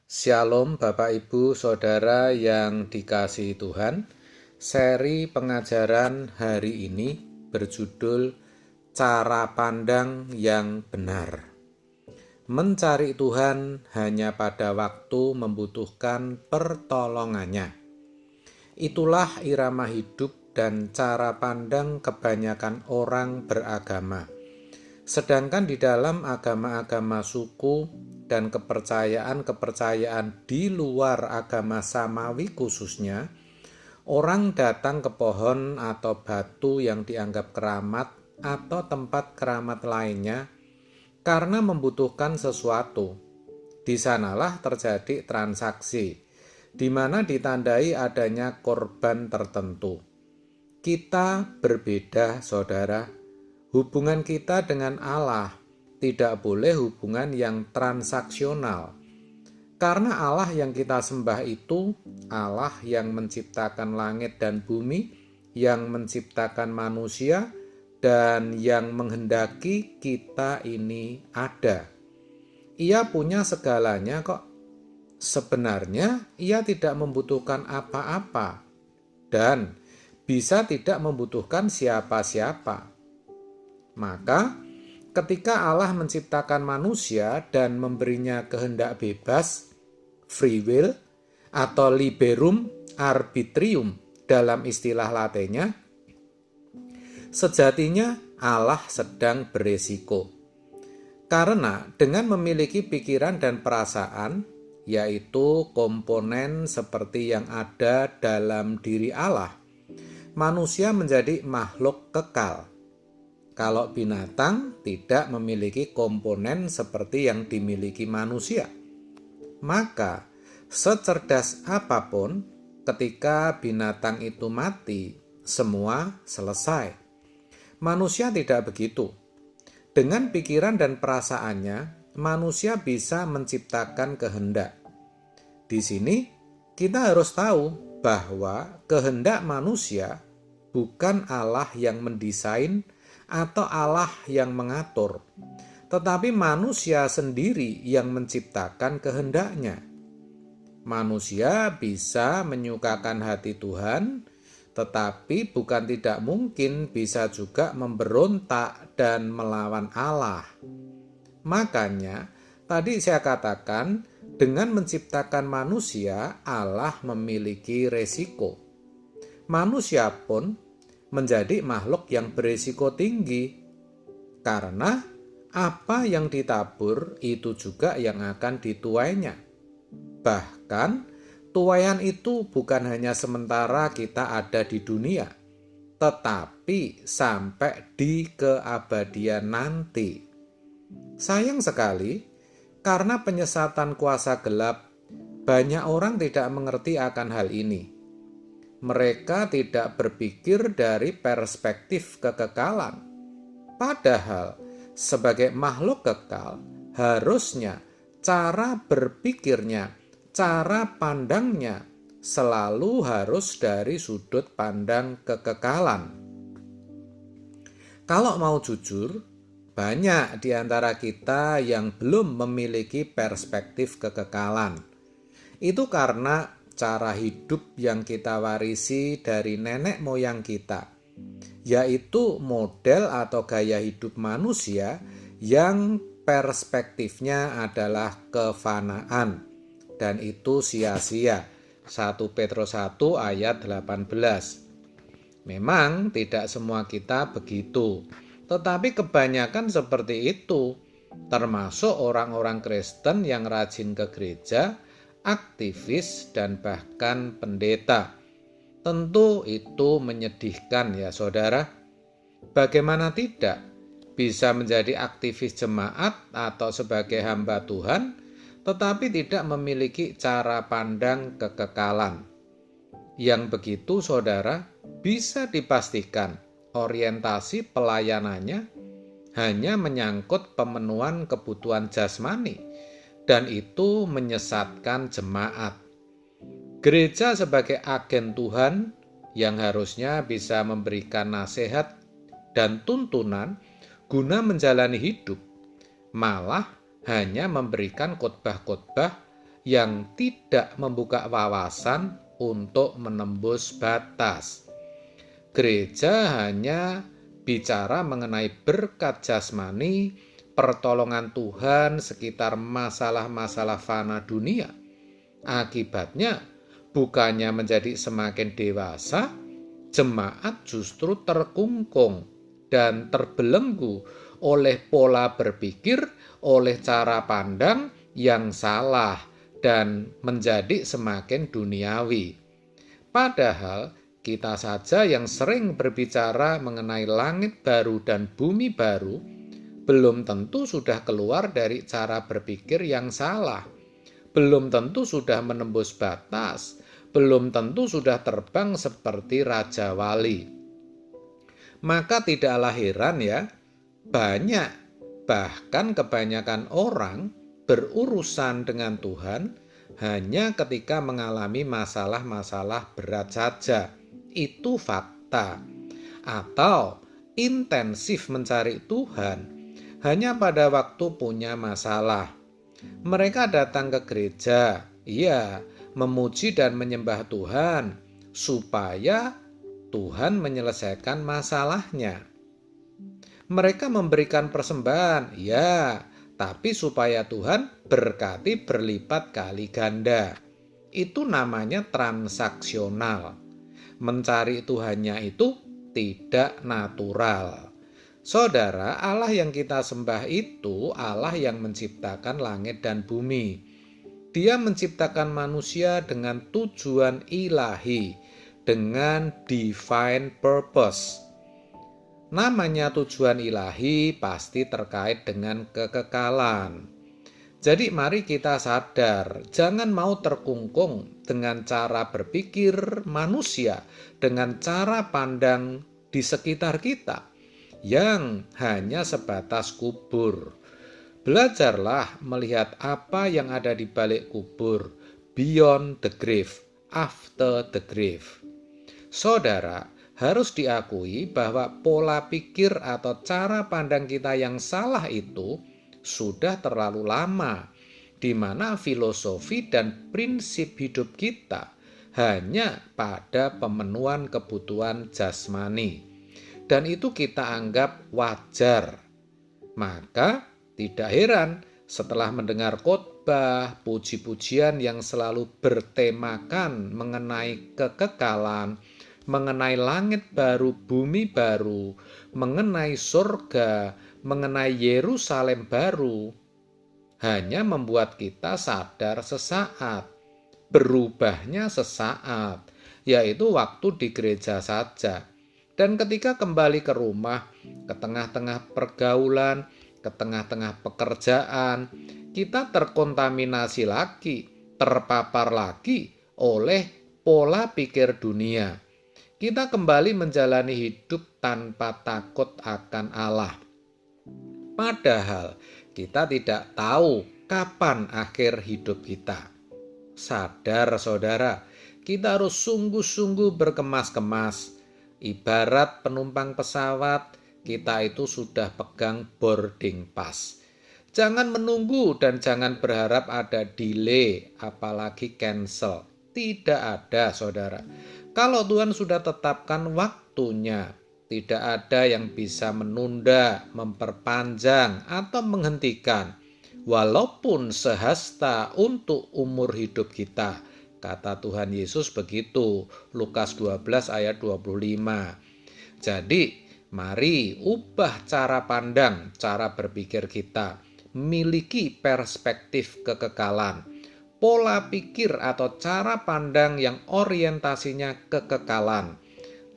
Shalom Bapak Ibu Saudara yang dikasihi Tuhan. Seri pengajaran hari ini berjudul Cara Pandang yang Benar. Mencari Tuhan hanya pada waktu membutuhkan pertolongannya. Itulah irama hidup dan cara pandang kebanyakan orang beragama. Sedangkan di dalam agama-agama suku dan kepercayaan-kepercayaan di luar agama samawi khususnya, orang datang ke pohon atau batu yang dianggap keramat atau tempat keramat lainnya karena membutuhkan sesuatu. Di sanalah terjadi transaksi, di mana ditandai adanya korban tertentu. Kita berbeda, saudara. Hubungan kita dengan Allah tidak boleh hubungan yang transaksional. Karena Allah yang kita sembah itu Allah yang menciptakan langit dan bumi, yang menciptakan manusia, dan yang menghendaki kita ini ada. Ia punya segalanya kok. Sebenarnya ia tidak membutuhkan apa-apa dan bisa tidak membutuhkan siapa-siapa. Maka, ketika Allah menciptakan manusia dan memberinya kehendak bebas, free will, atau liberum arbitrium dalam istilah Latinnya, sejatinya Allah sedang beresiko. Karena dengan memiliki pikiran dan perasaan, yaitu komponen seperti yang ada dalam diri Allah, manusia menjadi makhluk kekal. Kalau binatang tidak memiliki komponen seperti yang dimiliki manusia, maka secerdas apapun, ketika binatang itu mati, semua selesai. Manusia tidak begitu. Dengan pikiran dan perasaannya, manusia bisa menciptakan kehendak. Di sini kita harus tahu bahwa kehendak manusia bukan Allah yang mendesain atau Allah yang mengatur, tetapi manusia sendiri yang menciptakan kehendaknya. Manusia bisa menyukakan hati Tuhan, tetapi bukan tidak mungkin bisa juga memberontak dan melawan Allah. Makanya, tadi saya katakan, dengan menciptakan manusia, Allah memiliki resiko. Manusia pun menjadi makhluk yang berisiko tinggi, karena apa yang ditabur itu juga yang akan dituainya. Bahkan tuaian itu bukan hanya sementara kita ada di dunia, tetapi sampai di keabadian nanti. Sayang sekali, karena penyesatan kuasa gelap, banyak orang tidak mengerti akan hal ini. Mereka tidak berpikir dari perspektif kekekalan. Padahal, sebagai makhluk kekal, harusnya cara berpikirnya, cara pandangnya selalu harus dari sudut pandang kekekalan. Kalau mau jujur, banyak di antara kita yang belum memiliki perspektif kekekalan. Itu karena cara hidup yang kita warisi dari nenek moyang kita, yaitu model atau gaya hidup manusia yang perspektifnya adalah kefanaan, dan itu sia-sia. 1 Petrus 1 ayat 18. Memang tidak semua kita begitu, tetapi kebanyakan seperti itu, termasuk orang-orang Kristen yang rajin ke gereja, aktivis, dan bahkan pendeta. Tentu itu menyedihkan ya saudara. Bagaimana tidak bisa menjadi aktivis jemaat atau sebagai hamba Tuhan, tetapi tidak memiliki cara pandang kekekalan. Yang begitu saudara, bisa dipastikan orientasi pelayanannya hanya menyangkut pemenuhan kebutuhan jasmani, dan itu menyesatkan jemaat. Gereja sebagai agen Tuhan yang harusnya bisa memberikan nasihat dan tuntunan guna menjalani hidup, malah hanya memberikan khotbah-khotbah yang tidak membuka wawasan untuk menembus batas. Gereja hanya bicara mengenai berkat jasmani, pertolongan Tuhan sekitar masalah-masalah fana dunia. Akibatnya, bukannya menjadi semakin dewasa, jemaat justru terkungkung dan terbelenggu oleh pola berpikir, oleh cara pandang yang salah, dan menjadi semakin duniawi. Padahal kita saja yang sering berbicara mengenai langit baru dan bumi baru, belum tentu sudah keluar dari cara berpikir yang salah, belum tentu sudah menembus batas, belum tentu sudah terbang seperti Raja Wali. Maka tidaklah heran ya, banyak, bahkan kebanyakan orang berurusan dengan Tuhan hanya ketika mengalami masalah-masalah berat saja. Itu fakta. Atau intensif mencari Tuhan hanya pada waktu punya masalah. Mereka datang ke gereja, iya, memuji dan menyembah Tuhan supaya Tuhan menyelesaikan masalahnya. Mereka memberikan persembahan, ya, tapi supaya Tuhan berkati berlipat kali ganda. Itu namanya transaksional. Mencari Tuhannya itu tidak natural. Saudara, Allah yang kita sembah itu Allah yang menciptakan langit dan bumi. Dia menciptakan manusia dengan tujuan ilahi, dengan divine purpose. Namanya tujuan ilahi pasti terkait dengan kekekalan. Jadi mari kita sadar, jangan mau terkungkung dengan cara berpikir manusia, dengan cara pandang di sekitar kita yang hanya sebatas kubur. Belajarlah melihat apa yang ada di balik kubur, beyond the grave, after the grave. Saudara, harus diakui bahwa pola pikir atau cara pandang kita yang salah itu sudah terlalu lama, di mana filosofi dan prinsip hidup kita hanya pada pemenuhan kebutuhan jasmani. Dan itu kita anggap wajar. Maka tidak heran setelah mendengar khotbah, puji-pujian yang selalu bertemakan mengenai kekekalan, mengenai langit baru, bumi baru, mengenai surga, mengenai Yerusalem baru, hanya membuat kita sadar sesaat, berubahnya sesaat, yaitu waktu di gereja saja. Dan ketika kembali ke rumah, ke tengah-tengah pergaulan, ke tengah-tengah pekerjaan, kita terkontaminasi lagi, terpapar lagi oleh pola pikir dunia. Kita kembali menjalani hidup tanpa takut akan Allah. Padahal kita tidak tahu kapan akhir hidup kita. Sadar saudara, kita harus sungguh-sungguh berkemas-kemas. Ibarat penumpang pesawat, kita itu sudah pegang boarding pass. Jangan menunggu dan jangan berharap ada delay, apalagi cancel. Tidak ada saudara. Kalau Tuhan sudah tetapkan waktunya, tidak ada yang bisa menunda, memperpanjang, atau menghentikan. Walaupun sehasta untuk umur hidup kita. Kata Tuhan Yesus begitu. Lukas 12 ayat 25. Jadi, mari ubah cara pandang, cara berpikir kita. Miliki perspektif kekekalan. Pola pikir atau cara pandang yang orientasinya kekekalan.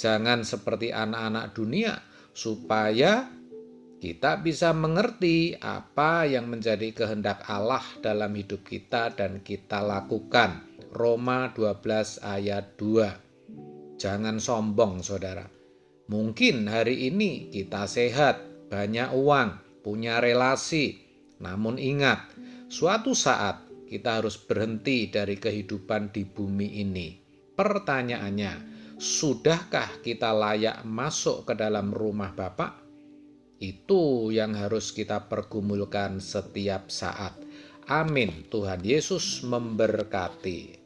Jangan seperti anak-anak dunia, supaya kita bisa mengerti apa yang menjadi kehendak Allah dalam hidup kita dan kita lakukan. Roma 12 ayat 2. Jangan sombong saudara. Mungkin hari ini kita sehat, banyak uang, punya relasi. Namun ingat, suatu saat kita harus berhenti dari kehidupan di bumi ini. Pertanyaannya, sudahkah kita layak masuk ke dalam rumah Bapa? Itu yang harus kita pergumulkan setiap saat. Amin. Tuhan Yesus memberkati.